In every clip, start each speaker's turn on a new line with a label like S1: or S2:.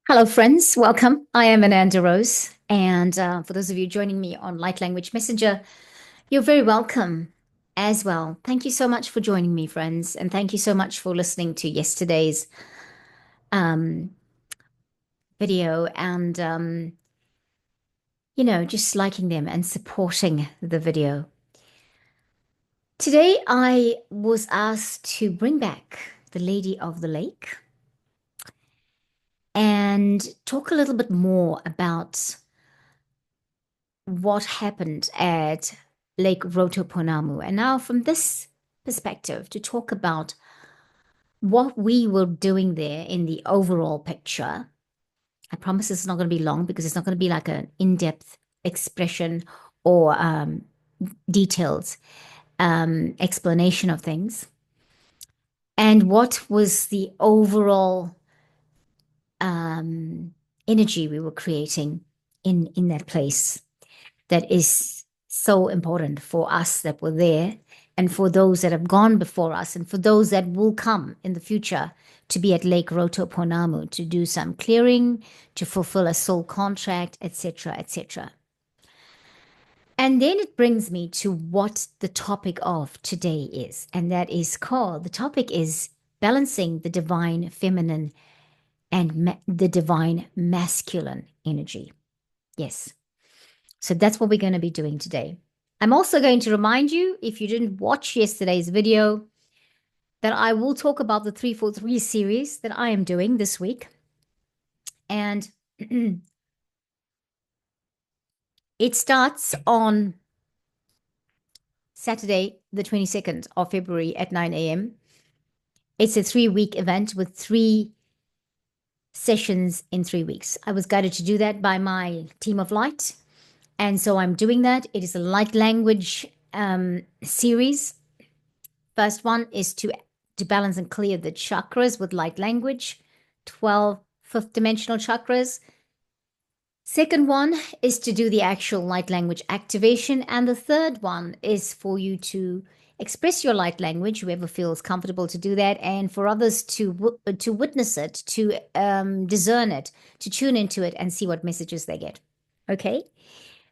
S1: Hello, friends. Welcome. I am Ananda Rose. And for those of you joining me on Light Language Messenger, you're very welcome as well. Thank you so much for joining me, friends. And thank you so much for listening to yesterday's um, video and, just liking them and supporting the video. Today, I was asked to bring back the Lady of the Lake and talk a little bit more about what happened at Lake Rotoponamu. And now, from this perspective, to talk about what we were doing there in the overall picture. I promise it's not going to be long because it's not going to be like an in-depth expression or detailed explanation of things. And what was the overall um, energy we were creating in that place that is so important for us that were there and for those that have gone before us and for those that will come in the future to be at Lake Rotoponamu to do some clearing, to fulfill a soul contract, etc., etc. And then it brings me to what the topic of today is, and that is called, the topic is balancing the divine feminine and the divine masculine energy. Yes. So that's what we're going to be doing today. I'm also going to remind you, if you didn't watch yesterday's video, that I will talk about the 343 series that I am doing this week. And it starts on Saturday, the 22nd of February at 9 a.m. It's a 3-week event with 3 sessions in 3 weeks. I was guided to do that by my team of light. And so I'm doing that. It is a light language series. First one is to balance and clear the chakras with light language, 12 fifth dimensional chakras. Second one is to do the actual light language activation. And the third one is for you to express your light language, whoever feels comfortable to do that, and for others to witness it, to discern it, to tune into it and see what messages they get. Okay?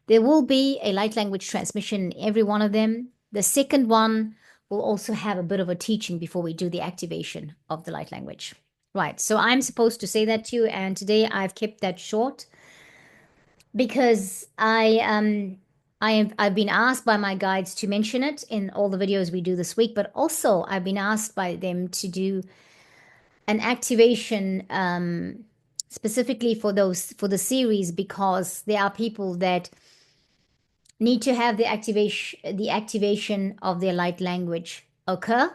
S1: There will be a light language transmission in every one of them. The second one will also have a bit of a teaching before we do the activation of the light language. Right. So I'm supposed to say that to you, and today I've kept that short because I've been asked by my guides to mention it in all the videos we do this week, but also I've been asked by them to do an activation specifically for the series because there are people that need to have the activation of their light language occur,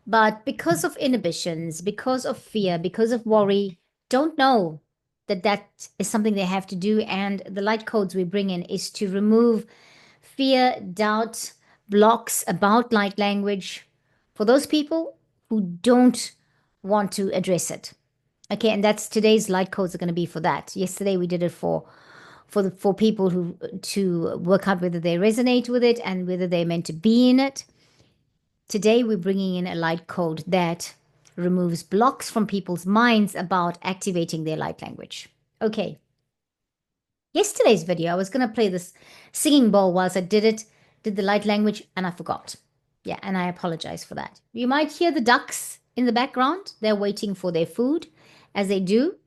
S1: but because of inhibitions, because of fear, because of worry, don't know that that is something they have to do. And the light codes we bring in is to remove fear, doubt, blocks about light language for those people who don't want to address it. Okay, and that's today's light codes are going to be for that. Yesterday we did it for people who to work out whether they resonate with it and whether they're meant to be in it. Today we're bringing in a light code that removes blocks from people's minds about activating their light language. Okay. Yesterday's video, I was going to play this singing bowl whilst I did the light language, and I forgot. Yeah, and I apologize for that. You might hear the ducks in the background. They're waiting for their food, as they do.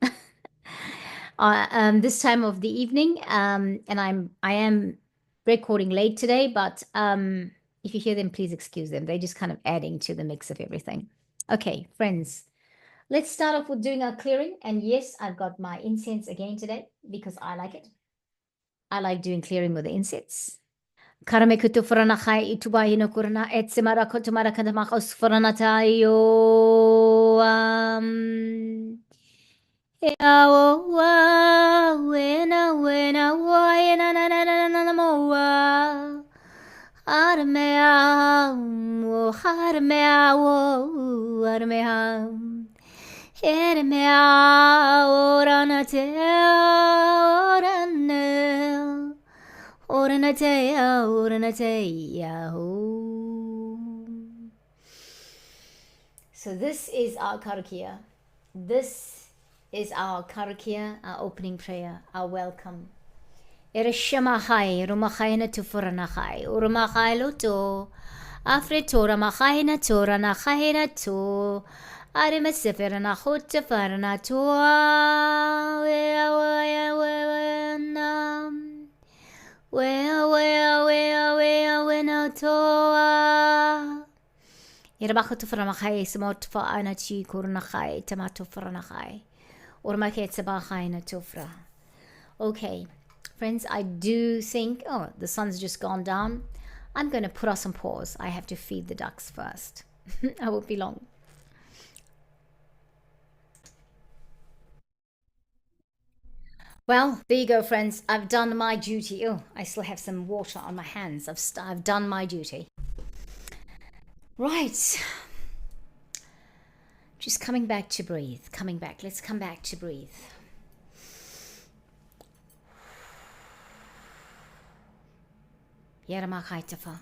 S1: This time of the evening. And I am recording late today, but if you hear them, please excuse them. They're just kind of adding to the mix of everything. Okay, friends, let's start off with doing our clearing. And yes, I've got my incense again today because I like it. I like doing clearing with the incense. Karame kutu frana khai itubai no kurana etsemara kotumara kandamakos frana tayo. So this is our karakia. This is our karakia, our opening prayer, our welcome. Irishamahai, Rumachai na tufuranachai, Uramachai loto, Afrito Ramachai na to, Ranachai na to, Arimasifera na hutafara na to, Yerabako tufuranachai, Samot for Anachi, Kuranachai, Tamato Furanachai, Urmaket Sabachai na tufra. Okay. Friends, I do think, oh, the sun's just gone down. I'm going to put us on pause. I have to feed the ducks first. I won't be long. Well, there you go, friends. I've done my duty. Oh, I still have some water on my hands. I've done my duty. Right. Just coming back to breathe. Coming back. Let's come back to breathe. Yaramachai tafa.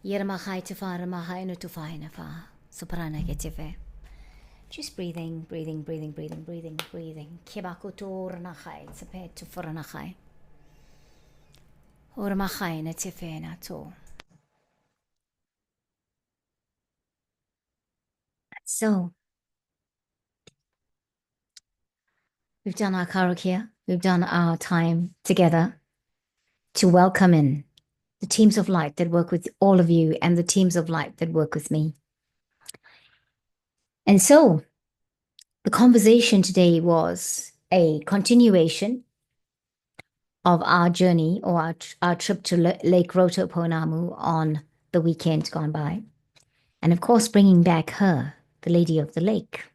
S1: Yaramachai tafa, ramachai no tufainafa. Soprana getife. Just breathing, breathing, breathing, breathing, breathing, breathing. Kibakuto ranachai, tsepe tufuranachai. Oramachai na tife na to. So, we've done our karakia. We've done our time together to welcome in the teams of light that work with all of you and the teams of light that work with me. And so, the conversation today was a continuation of our journey or our trip to Lake Rotoponamu on the weekend gone by. And of course, bringing back her, the Lady of the Lake.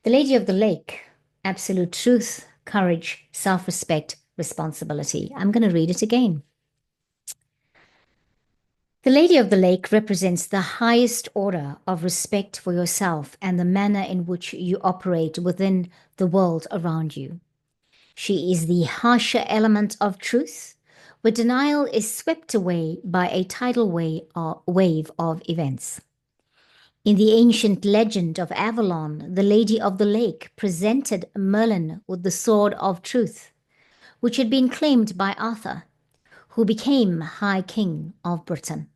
S1: The Lady of the Lake, absolute truth, courage, self-respect, responsibility. I'm going to read it again. The Lady of the Lake represents the highest order of respect for yourself and the manner in which you operate within the world around you. She is the harsher element of truth, where denial is swept away by a tidal wave of events. In the ancient legend of Avalon, the Lady of the Lake presented Merlin with the sword of truth, which had been claimed by Arthur, who became High King of Britain.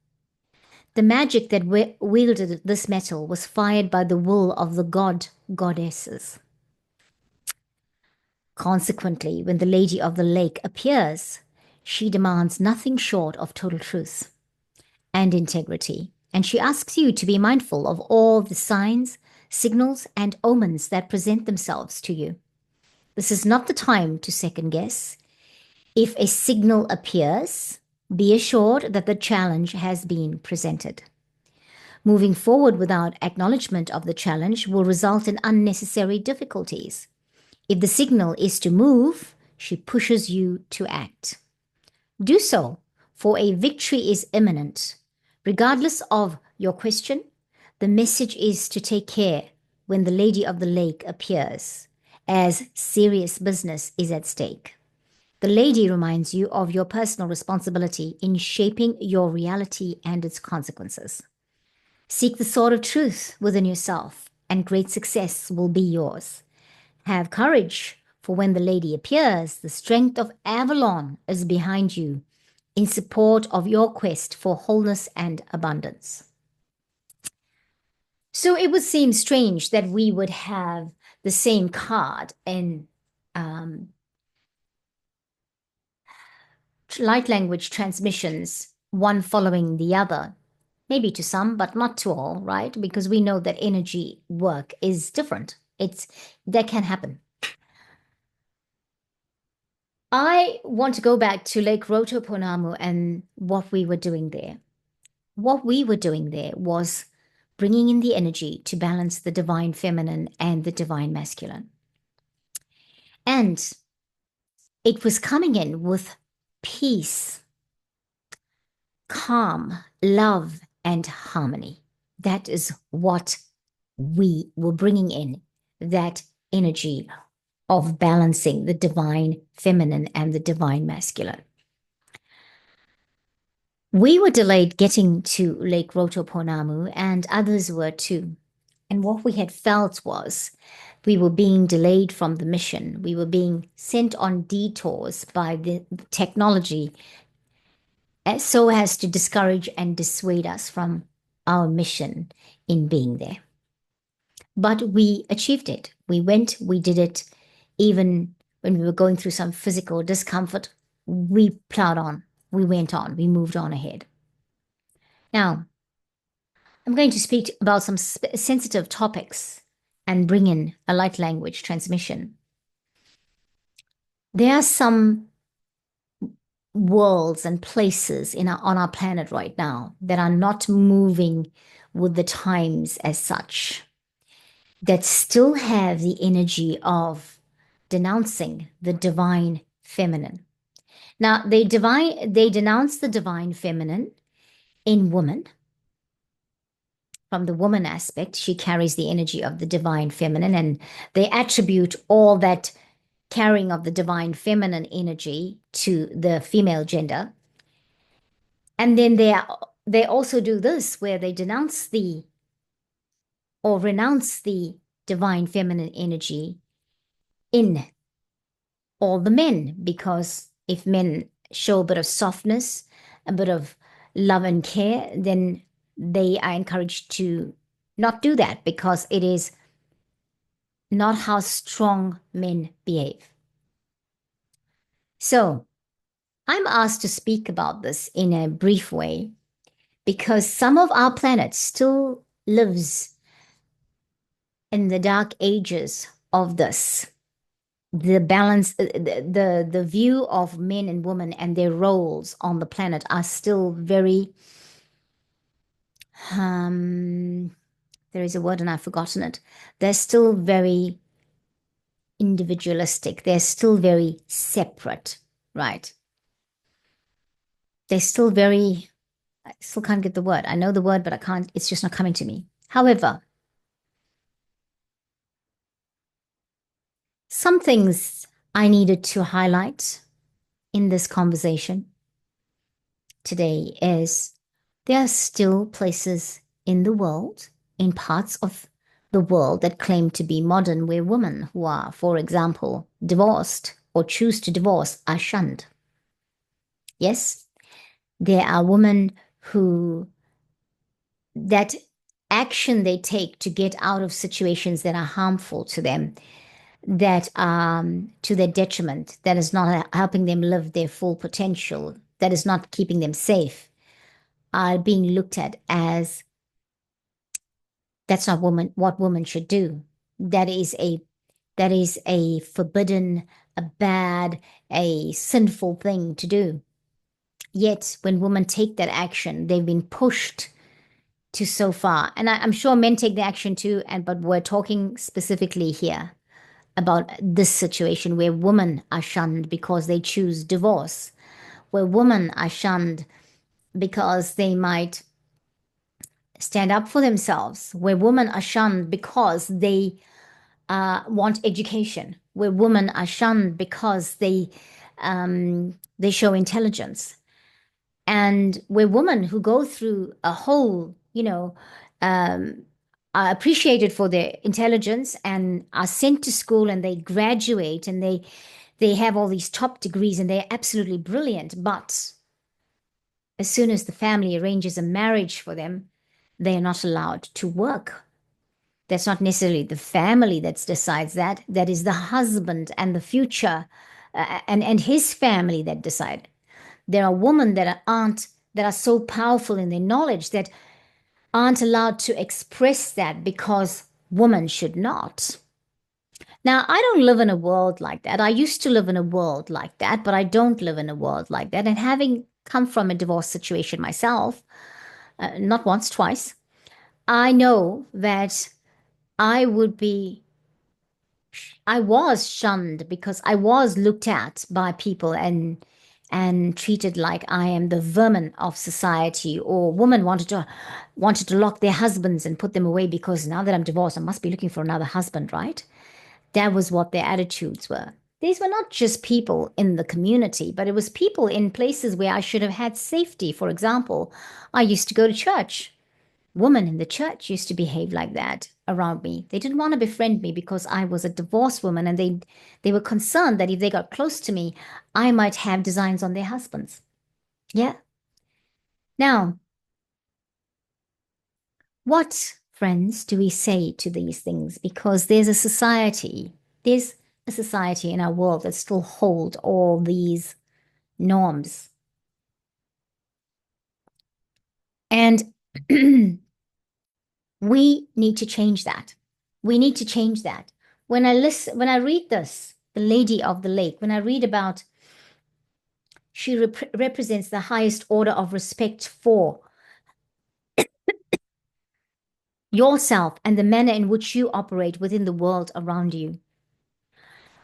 S1: The magic that wielded this metal was fired by the will of the goddesses. Consequently, when the Lady of the Lake appears, she demands nothing short of total truth and integrity, and she asks you to be mindful of all the signs, signals, and omens that present themselves to you. This is not the time to second guess. If a signal appears, be assured that the challenge has been presented. Moving forward without acknowledgement of the challenge will result in unnecessary difficulties. If the signal is to move, she pushes you to act. Do so, for a victory is imminent. Regardless of your question, the message is to take care when the Lady of the Lake appears, as serious business is at stake. The Lady reminds you of your personal responsibility in shaping your reality and its consequences. Seek the sword of truth within yourself, and great success will be yours. Have courage, for when the Lady appears, the strength of Avalon is behind you in support of your quest for wholeness and abundance. So it would seem strange that we would have the same card in light language transmissions, one following the other. Maybe to some, but not to all, right? Because we know that energy work is different. That can happen. I want to go back to Lake Rotoponamu and what we were doing there. What we were doing there was bringing in the energy to balance the divine feminine and the divine masculine. And it was coming in with peace, calm, love, and harmony. That is what we were bringing in, that energy of balancing the divine feminine and the divine masculine. We were delayed getting to Lake Rotoponamu, and others were too. And what we had felt was We were being delayed from the mission. We were being sent on detours by the technology so as to discourage and dissuade us from our mission in being there. But we achieved it. We went, we did it, even when we were going through some physical discomfort. We plowed on, we went on, we moved on ahead. Now, I'm going to speak about some sensitive topics and bring in a light language transmission. There are some worlds and places on our planet right now that are not moving with the times as such, that still have the energy of denouncing the divine feminine. Now, they denounce the divine feminine in woman. From the woman aspect, she carries the energy of the divine feminine, and they attribute all that carrying of the divine feminine energy to the female gender. And then they also do this where they denounce the or renounce the divine feminine energy in all the men, because if men show a bit of softness, a bit of love and care, then they are encouraged to not do that, because it is not how strong men behave. So I'm asked to speak about this in a brief way because some of our planet still lives in the dark ages of this. The balance, the view of men and women and their roles on the planet are still very, there is a word and I've forgotten it. They're still very individualistic. They're still very separate, right? They're still very, I still can't get the word. I know the word, but I can't, it's just not coming to me. However, some things I needed to highlight in this conversation today is there are still places in the world, in parts of the world that claim to be modern, where women who are, for example, divorced or choose to divorce are shunned. Yes, there are women who, that action they take to get out of situations that are harmful to them, that to their detriment, that is not helping them live their full potential, that is not keeping them safe, are being looked at as that's not what women should do. That is a forbidden, a bad, a sinful thing to do. Yet when women take that action, they've been pushed to so far. And I'm sure men take the action too, but we're talking specifically here about this situation where women are shunned because they choose divorce, where women are shunned because they might stand up for themselves, where women are shunned because they want education, where women are shunned because they show intelligence, and where women who go through a whole, are appreciated for their intelligence and are sent to school and they graduate and they have all these top degrees and they're absolutely brilliant, but as soon as the family arranges a marriage for them, they are not allowed to work. That's not necessarily the family that decides that. That is the husband and the future and his family that decide. There are women that are so powerful in their knowledge that aren't allowed to express that because women should not. Now, I don't live in a world like that. I used to live in a world like that, but I don't live in a world like that. And having come from a divorce situation myself, not once, twice, I know that I would be, I was shunned because I was looked at by people and treated like I am the vermin of society, or women wanted to lock their husbands and put them away because now that I'm divorced, I must be looking for another husband, right? That was what their attitudes were. These were not just people in the community, but it was people in places where I should have had safety. For example, I used to go to church women in the church used to behave like that around me. They didn't want to befriend me because I was a divorced woman, and they were concerned that if they got close to me, I might have designs on their husbands. Yeah. Now, what, friends, do we say to these things? Because there's a society in our world that still hold all these norms. And we need to change that. We need to change that. When I read this, The Lady of the Lake, when I read about she represents the highest order of respect for yourself and the manner in which you operate within the world around you.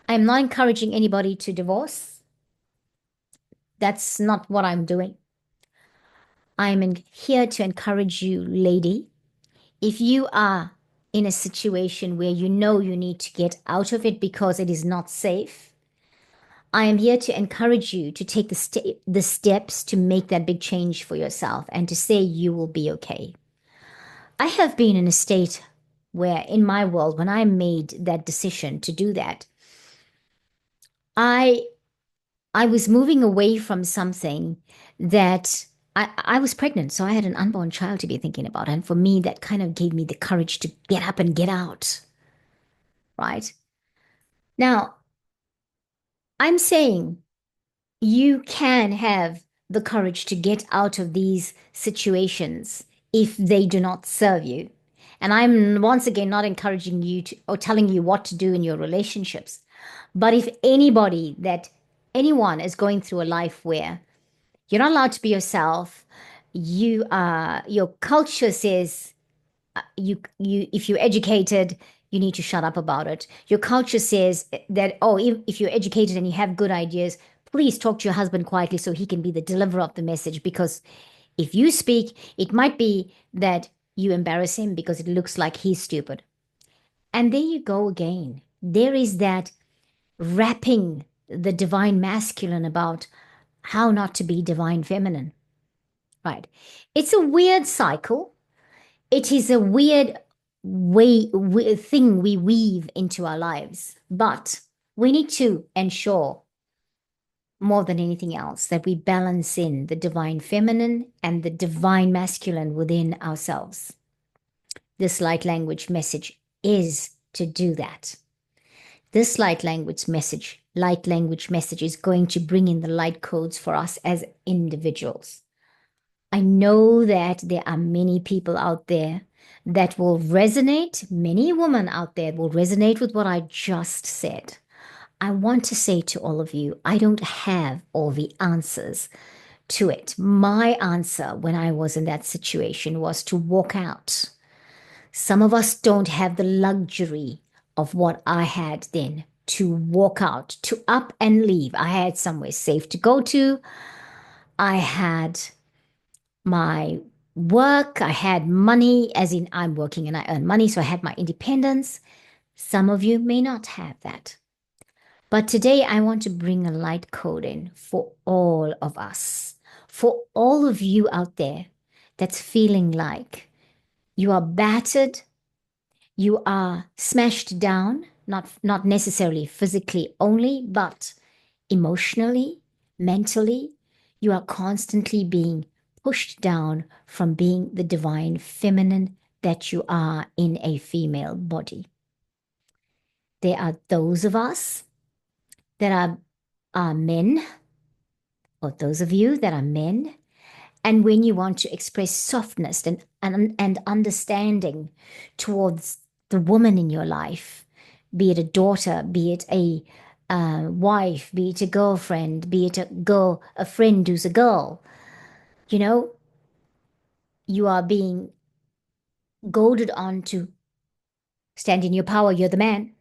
S1: I am not encouraging anybody to divorce. That's not what I'm doing. Here to encourage you, lady. If you are in a situation where you know you need to get out of it because it is not safe, I am here to encourage you to take the steps to make that big change for yourself and to say you will be okay. I have been in a state where, in my world, when I made that decision to do that, I I was moving away from something that I was pregnant, so I had an unborn child to be thinking about. And for me, that kind of gave me the courage to get up and get out, right? Now, I'm saying you can have the courage to get out of these situations if they do not serve you. And I'm once again not encouraging you to or telling you what to do in your relationships. But if anyone is going through a life where you're not allowed to be yourself, your culture says you if you're educated, you need to shut up about it. Your culture says that, oh, if you're educated and you have good ideas, please talk to your husband quietly so he can be the deliverer of the message. Because if you speak, it might be that you embarrass him because it looks like he's stupid. And there you go again. There is that wrapping the divine masculine about how not to be divine feminine, right? It's a weird cycle. It is a weird thing we weave into our lives, but we need to ensure more than anything else that we balance in the divine feminine and the divine masculine within ourselves. This light language is to do that. This light language message is going to bring in the light codes for us as individuals. I know that there are many people out there that will resonate, many women out there will resonate with what I just said. I want to say to all of you, I don't have all the answers to it. My answer when I was in that situation was to walk out. Some of us don't have the luxury of what I had then to walk out, to up and leave. I had somewhere safe to go to. I had my work. I had money, as in I'm working and I earn money. So I had my independence. Some of you may not have that. But today I want to bring a light code in for all of us, for all of you out there that's feeling like you are battered, you are smashed down, not necessarily physically only, but emotionally, mentally, you are constantly being pushed down from being the divine feminine that you are in a female body. There are those of us that are men, or those of you that are men. And when you want to express softness and understanding towards the woman in your life, be it a daughter, be it a wife, be it a girlfriend, be it a friend who's a girl, you know, you are being goaded on to stand in your power. You're the man.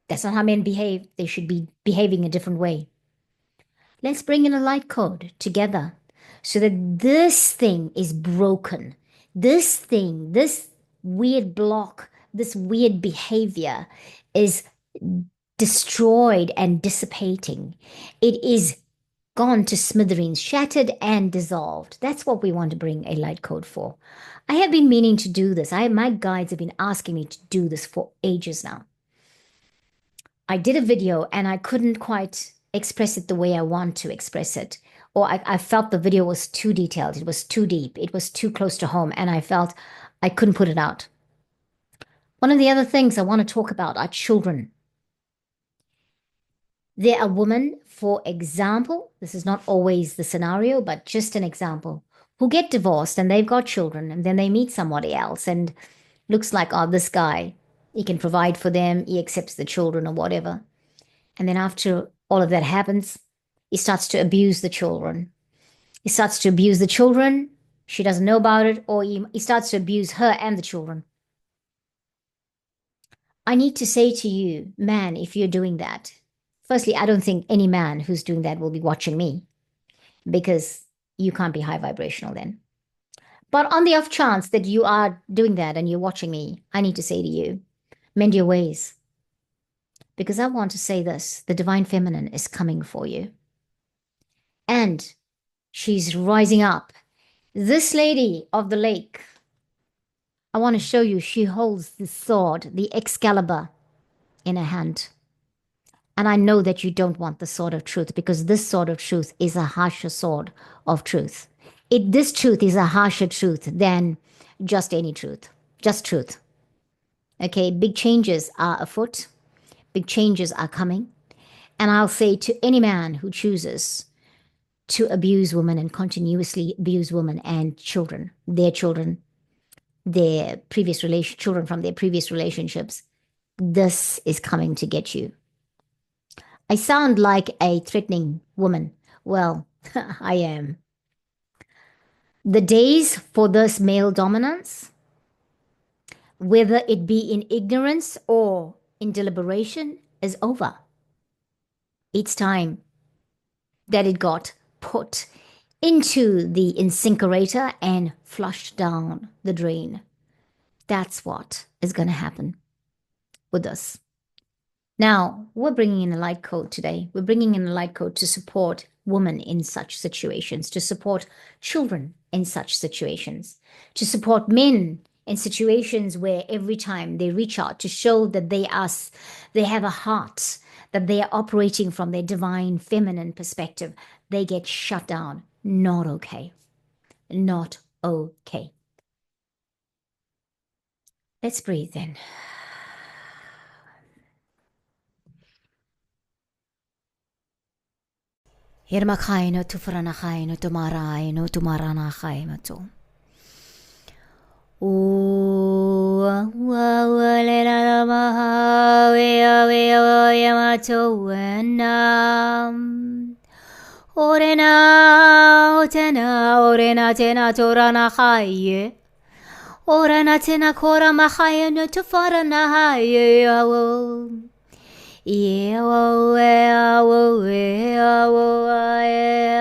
S1: That's not how men behave. They should be behaving a different way. Let's bring in a light code together so that this thing is broken. This weird block, this weird behavior is destroyed and dissipating. It is gone to smithereens, shattered and dissolved. That's what we want to bring a light code for. I have been meaning to do this. My guides have been asking me to do this for ages now. I did a video and I couldn't quite express it the way I want to express it. Or I felt the video was too detailed. It was too deep. It was too close to home. And I felt I couldn't put it out. One of the other things I want to talk about are children. There are women, for example, this is not always the scenario, but just an example, who get divorced and they've got children and then they meet somebody else and looks like, oh, this guy, he can provide for them, he accepts the children or whatever. And then after all of that happens, he starts to abuse the children. He starts to abuse the children. She doesn't know about it, or he starts to abuse her and the children. I need to say to you, man, if you're doing that, firstly, I don't think any man who's doing that will be watching me because you can't be high vibrational then. But on the off chance that you are doing that and you're watching me, I need to say to you, mend your ways. Because I want to say this, the divine feminine is coming for you. And she's rising up. This lady of the lake, I want to show you, she holds the sword, the Excalibur, in her hand. And I know that you don't want the sword of truth because this sword of truth is a harsher sword of truth. This truth is a harsher truth than just any truth, just truth. Okay, big changes are afoot. Big changes are coming. And I'll say to any man who chooses to abuse women and continuously abuse women and children, their children, their previous children from their previous relationships, this is coming to get you. I sound like a threatening woman. Well, I am. The days for this male dominance, whether it be in ignorance or in deliberation, is over. It's time that it got put into the incinerator and flushed down the drain. That's what is going to happen with us. Now, we're bringing in a light code today. We're bringing in a light code to support women in such situations, to support children in such situations, to support men in situations where every time they reach out to show that they have a heart, that they are operating from their divine feminine perspective, they get shut down. Not okay. Not okay. Let's breathe then. Hirmakaino tu franakaino tu maraino tu maranakaino tu. Orena tena torana haye. Orena tena kora mahaya no tu farana haye. Yeah, oh, yeah, oh, yeah, oh, yeah.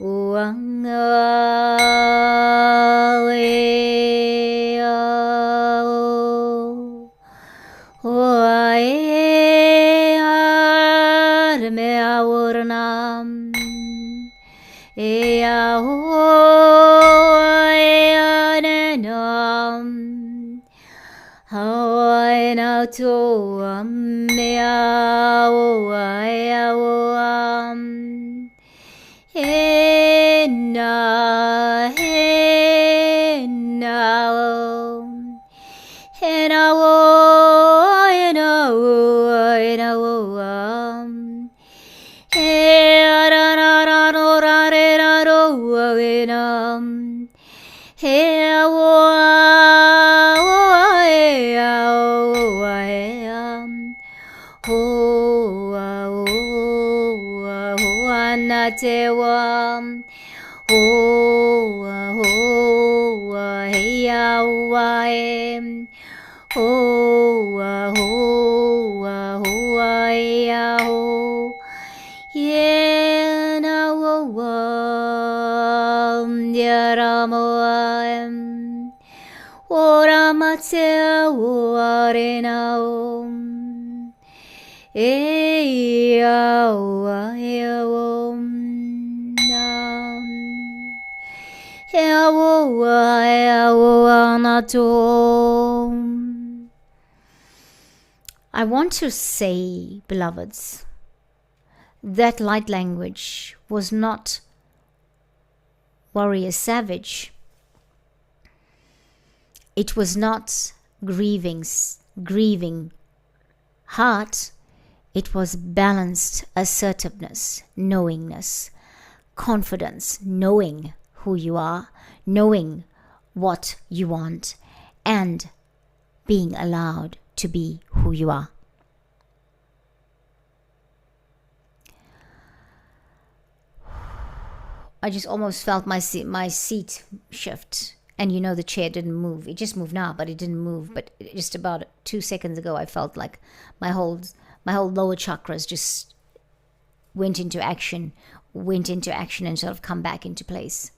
S1: Oh, I want to say, beloveds, that light language was not warrior savage. It was not grieving heart. It was balanced assertiveness, knowingness, confidence, knowing who you are, knowing what you want, and being allowed to be who you are. I just almost felt my seat shift. And you know, the chair didn't move. It just moved now, but it didn't move. But just about 2 seconds ago, I felt like my whole lower chakras just went into action and sort of come back into place.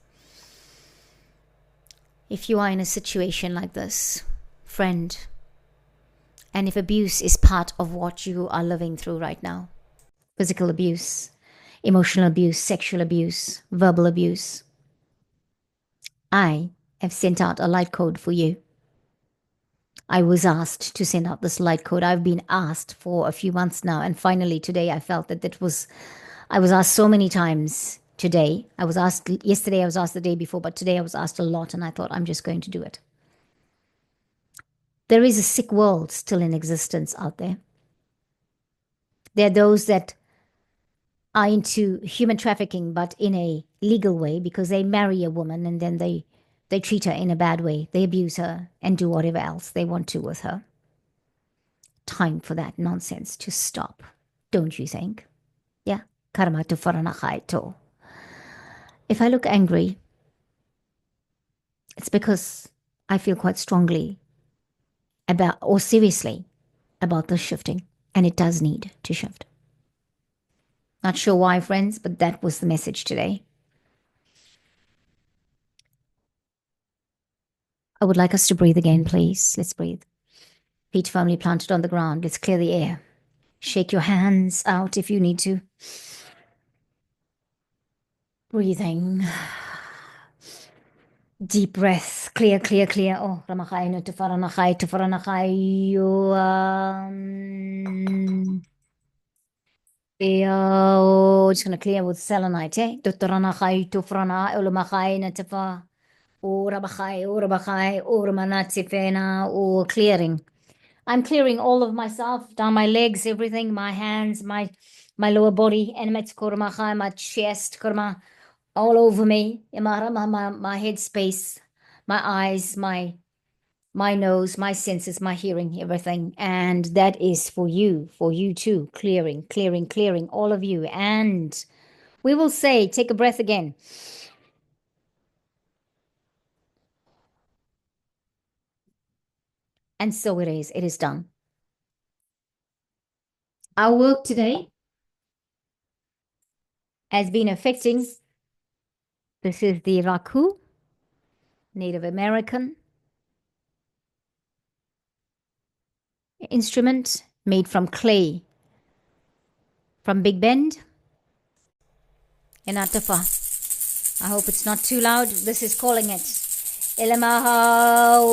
S1: If you are in a situation like this, friend, and if abuse is part of what you are living through right now, physical abuse, emotional abuse, sexual abuse, verbal abuse, I have sent out a light code for you. I was asked to send out this light code. I've been asked for a few months now, and finally today I felt that I was asked so many times today. I was asked yesterday, I was asked the day before, but today I was asked a lot, and I thought, I'm just going to do it. There is a sick world still in existence out there. There are those that are into human trafficking, but in a legal way, because they marry a woman and then they treat her in a bad way. They abuse her and do whatever else they want to with her. Time for that nonsense to stop, don't you think? Yeah. Karma to faranahaito. If I look angry, it's because I feel quite strongly about, or seriously, about this shifting. And it does need to shift. Not sure why, friends, but that was the message today. I would like us to breathe again, please. Let's breathe. Feet firmly planted on the ground. Let's clear the air. Shake your hands out if you need to. Breathing. Deep breath. Clear, clear, clear. Oh, Ramachai no Tufaranachai, Tufaranachai. Just going to clear with selenite, eh? Tufaranachai, Tufrana, Ulamachai, Natafa. Urabachai, Urabachai, Uramanatifena, clearing. I'm clearing all of myself, down my legs, everything, my hands, my lower body, my chest, all over me, my head space, my eyes, my nose, my senses, my hearing, everything. And that is for you too. Clearing, clearing, clearing, all of you. And we will say, take a breath again. And so it is. It is done. Our work today has been affecting. This is the Raku, Native American instrument made from clay from Big Bend in Atafa. I hope it's not too loud. This is calling it. Ilamahau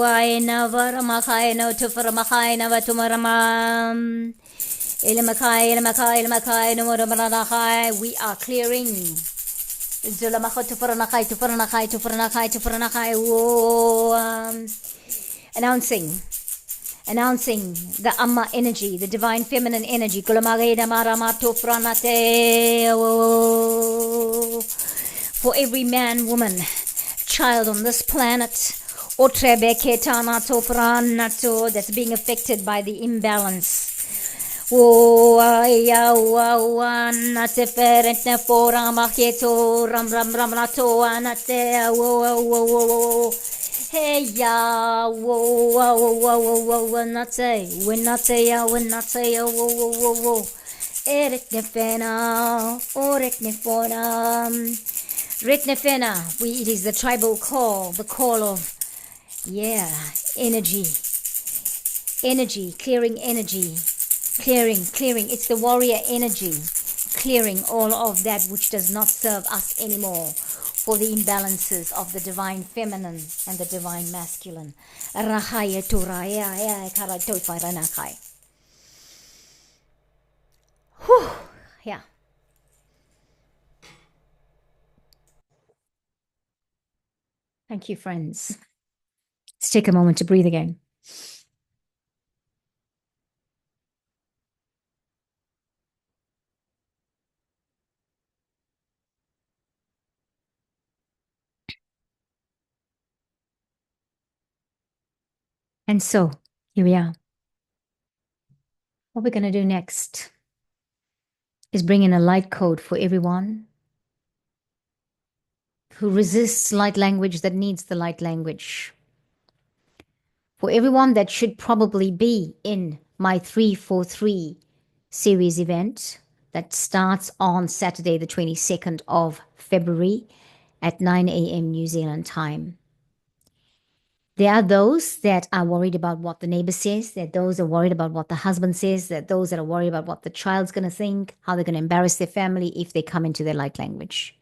S1: aina varamakai no tufaramakai na vatumaramam. Ilamakai, ilamakai, ilamakai no muramanahai. We are clearing. Zulamakai tufaranakai, tufaranakai, tufaranakai, tufaranakai. Announcing the Amma energy, the divine feminine energy. For every man, woman, child on this planet that's being affected by the imbalance. Hey ya, whoa, whoa, whoa, whoa, whoa, not say, when not say, whoa, whoa, whoa, whoa. Ereknefena, Reknefena, it is the tribal call, the call of, energy, clearing energy, Clearing. It's the warrior energy. Clearing all of that which does not serve us anymore, for the imbalances of the divine feminine and the divine masculine. Whew. Yeah. Thank you, friends. Let's take a moment to breathe again. And so, here we are. What we're going to do next is bring in a light code for everyone who resists light language, that needs the light language. For everyone that should probably be in my 343 series event that starts on Saturday, the 22nd of February at 9 a.m. New Zealand time. There are those that are worried about what the neighbor says. There are those that are worried about what the husband says. There are those that are worried about what the child's going to think, how they're going to embarrass their family if they come into their light language,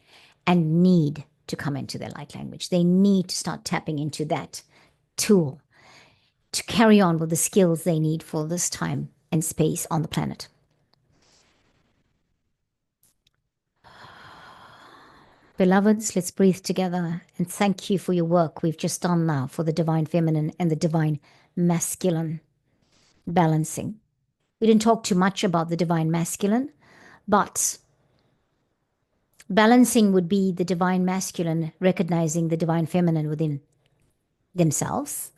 S1: and need to come into their light language. They need to start tapping into that tool to carry on with the skills they need for this time and space on the planet. Beloveds, let's breathe together and thank you for your work we've just done now for the divine feminine and the divine masculine balancing. We didn't talk too much about the divine masculine, but balancing would be the divine masculine recognizing the divine feminine within themselves.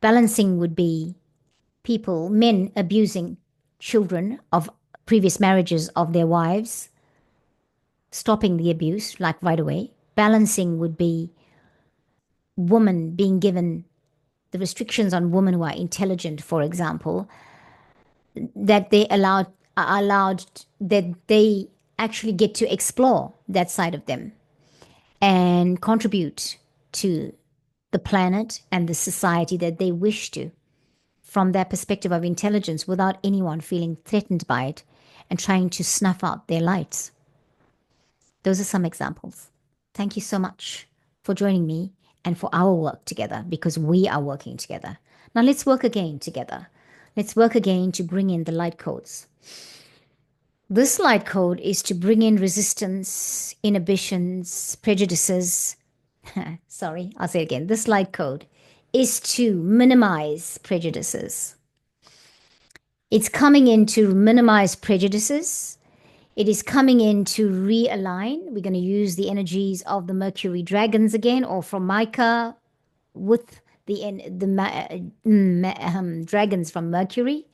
S1: Balancing would be people, men abusing children of previous marriages of their wives, stopping the abuse, like right away. Balancing would be women being given the restrictions on women who are intelligent, for example, that they are allowed, that they actually get to explore that side of them and contribute to the planet and the society that they wish to, from their perspective of intelligence, without anyone feeling threatened by it and trying to snuff out their lights. Those are some examples. Thank you so much for joining me and for our work together, because we are working together. Now let's work again together. Let's work again to bring in the light codes. This light code is to bring in resistance, inhibitions, prejudices. Sorry, I'll say it again. This light code is to minimize prejudices. It's coming in to minimize prejudices. It is coming in to realign. We're going to use the energies of the Mercury dragons again, or from Micah with the dragons from Mercury,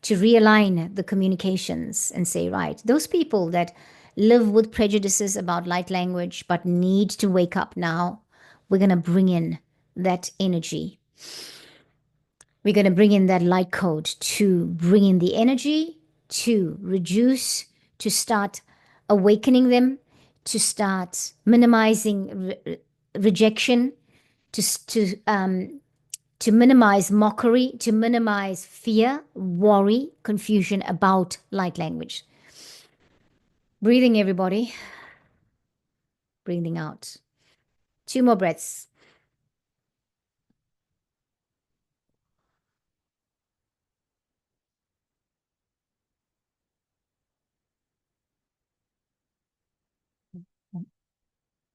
S1: to realign the communications and say, right, those people that live with prejudices about light language but need to wake up now, we're going to bring in that energy. We're going to bring in that light code to bring in the energy, to reduce, to start awakening them, to start minimizing rejection, to minimize mockery, to minimize fear, worry, confusion about light language. Breathing, everybody. Breathing out. 2 more breaths.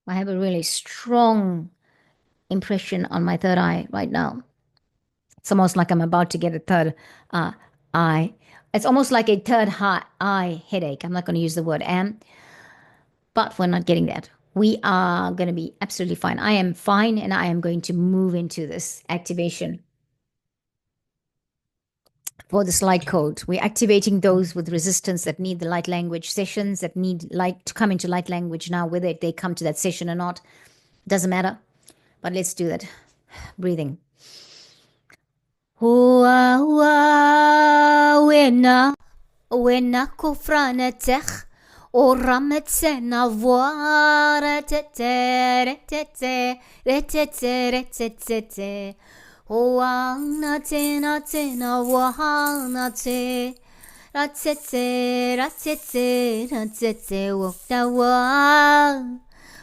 S1: I have a really strong impression on my third eye right now. It's almost like I'm about to get a third eye. It's almost like a third eye headache. I'm not going to use the word am, but we're not getting that. We are going to be absolutely fine. I am fine, and I am going to move into this activation for this light code. We're activating those with resistance that need the light language sessions, that need light to come into light language now, whether they come to that session or not. Doesn't matter. But let's do that. Breathing. Wena kufranetech orametena voara tete tete tete tete Oana tena tena wahana te Ratsetse, ratsetse, ratsetse, walk the walk.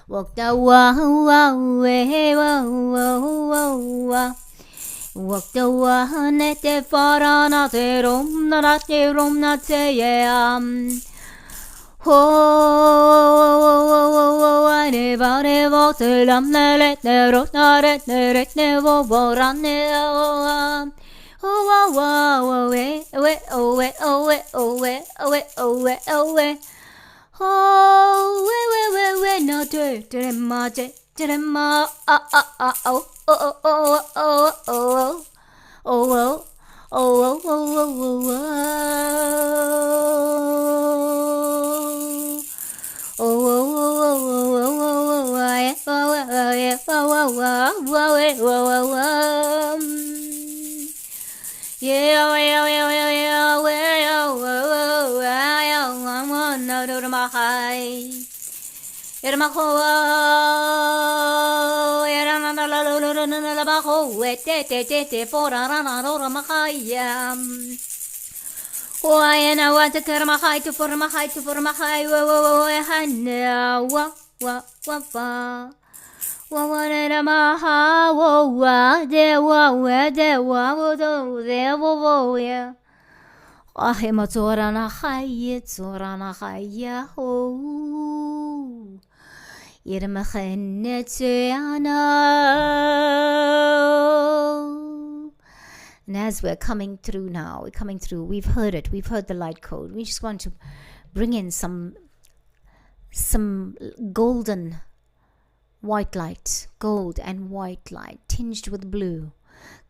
S1: Walk the walk, walk the walk, nete farana te rom na te rom na te yam. Ho, ne va ne va te lam ne let ne rot na ret ne vo ran ne o. Oh, oh, oh, oh, oh, oh, oh, oh, oh, oh, oh, oh. Oh, no, ma, ah, ah, ah, oh, oh, oh, oh, oh, oh, oh, oh, oh, Ahema zorana chaya ho. And as we're coming through now, we've heard it, we've heard the light code. We just want to bring in some golden white light, gold and white light tinged with blue.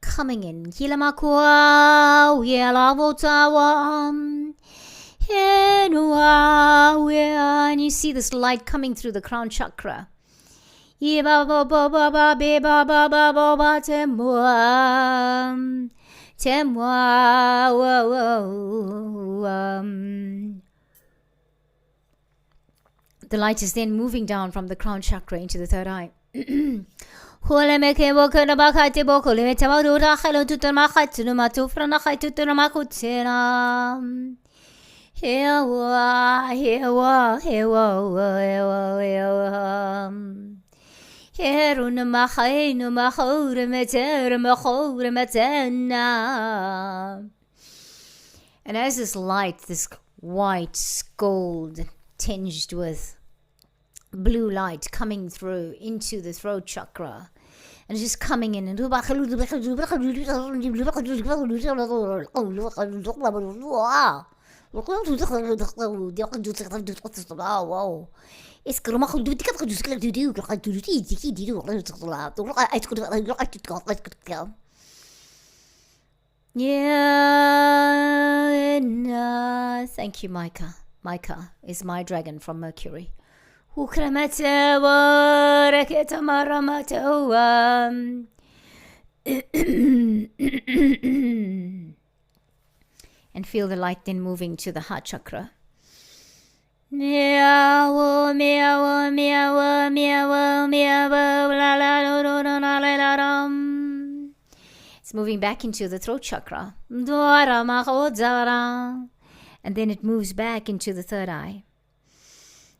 S1: Coming in. And you see this light coming through the crown chakra. The light is then moving down from the crown chakra into the third eye. And as this light, this white gold tinged with blue light coming through into the throat chakra, and just coming in and thank you, Micah. Micah is my dragon from Mercury. And feel the light then moving to the heart chakra. It's moving back into the throat chakra. And then it moves back into the third eye.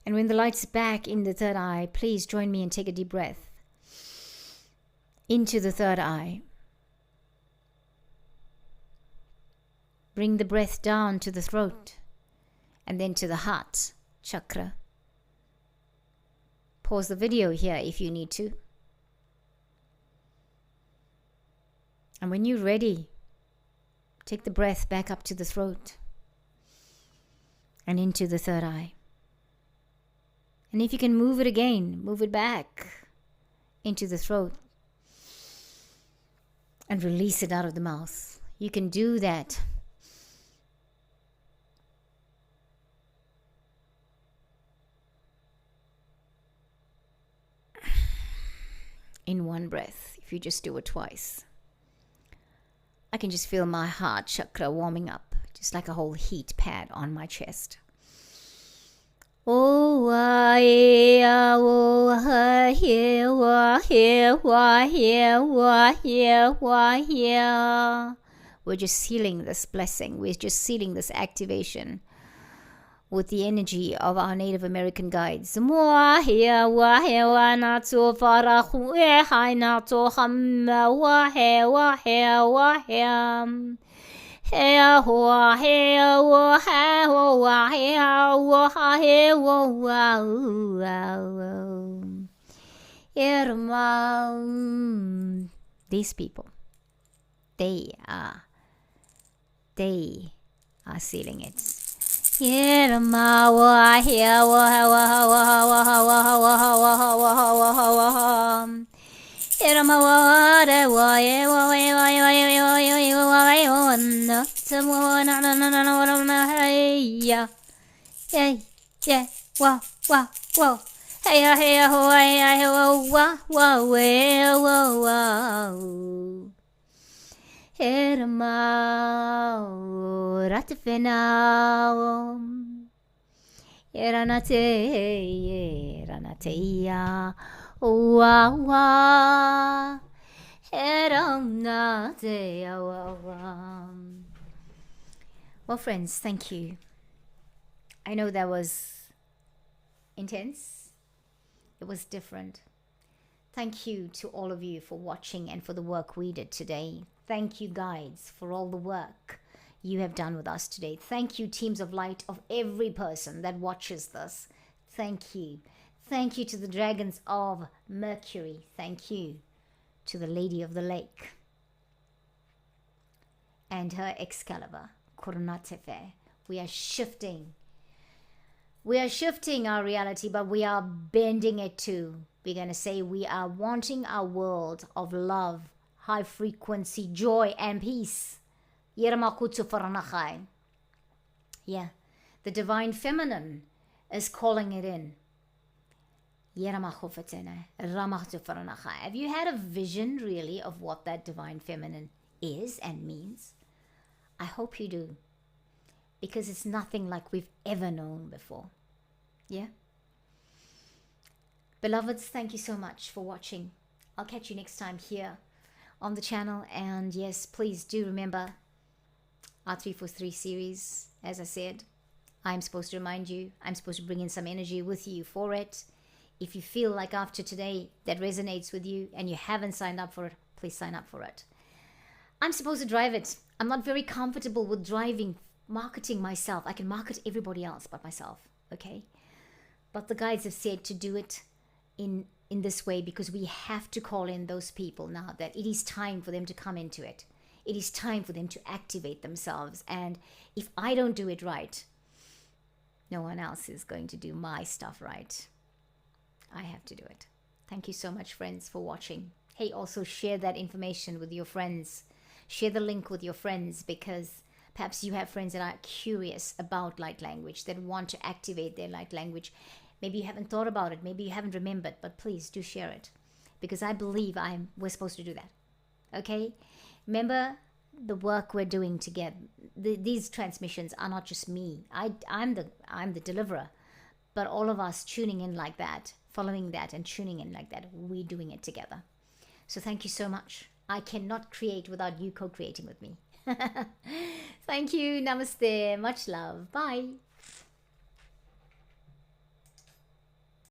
S1: And when the light's back in the third eye, please join me and take a deep breath. Into the third eye. Bring the breath down to the throat and then to the heart chakra. Pause the video here if you need to. And when you're ready, take the breath back up to the throat and into the third eye. And if you can move it again, move it back into the throat and release it out of the mouth. You can do that in one breath if you just do it twice. I can just feel my heart chakra warming up, just like a whole heat pad on my chest. Oh, yeah, oh, yeah, oh, yeah, oh, yeah, oh, yeah, oh, yeah. We're just sealing this blessing. We're just sealing this activation with the energy of our Native American guides. These people, they are sealing it. Well, friends, thank you. I know that was intense. It was different. Thank you to all of you for watching and for the work we did today. Thank you, guides, for all the work you have done with us today. Thank you, teams of light, of every person that watches this. Thank you. Thank you to the dragons of Mercury. Thank you to the Lady of the Lake and her Excalibur, Kurunatefe. We are shifting. We are shifting our reality, but we are bending it too. We're going to say we are wanting our world of love, high frequency, joy, and peace. Yeah, the divine feminine is calling it in. Have you had a vision really of what that divine feminine is and means? I hope you do, because it's nothing like we've ever known before. Yeah? Beloveds, thank you so much for watching. I'll catch you next time here on the channel. And yes, please do remember our 343 series. As I said, I'm supposed to remind you, I'm supposed to bring in some energy with you for it. If you feel like after today that resonates with you and you haven't signed up for it, please sign up for it. I'm supposed to drive it. I'm not very comfortable with driving, marketing myself. I can market everybody else but myself, okay? But the guides have said to do it in this way, because we have to call in those people now that it is time for them to come into it. It is time for them to activate themselves. And if I don't do it right, no one else is going to do my stuff right. I have to do it. Thank you so much, friends, for watching. Hey, also share that information with your friends. Share the link with your friends, because perhaps you have friends that are curious about light language, that want to activate their light language. Maybe you haven't thought about it. Maybe you haven't remembered, but please do share it, because I believe we're supposed to do that. Okay? Remember the work we're doing together. These transmissions are not just me. I'm the deliverer, but all of us tuning in like that, following that and tuning in like that, we're doing it together. So thank you so much. I cannot create without you co-creating with me. Thank you. Namaste. Much love. Bye.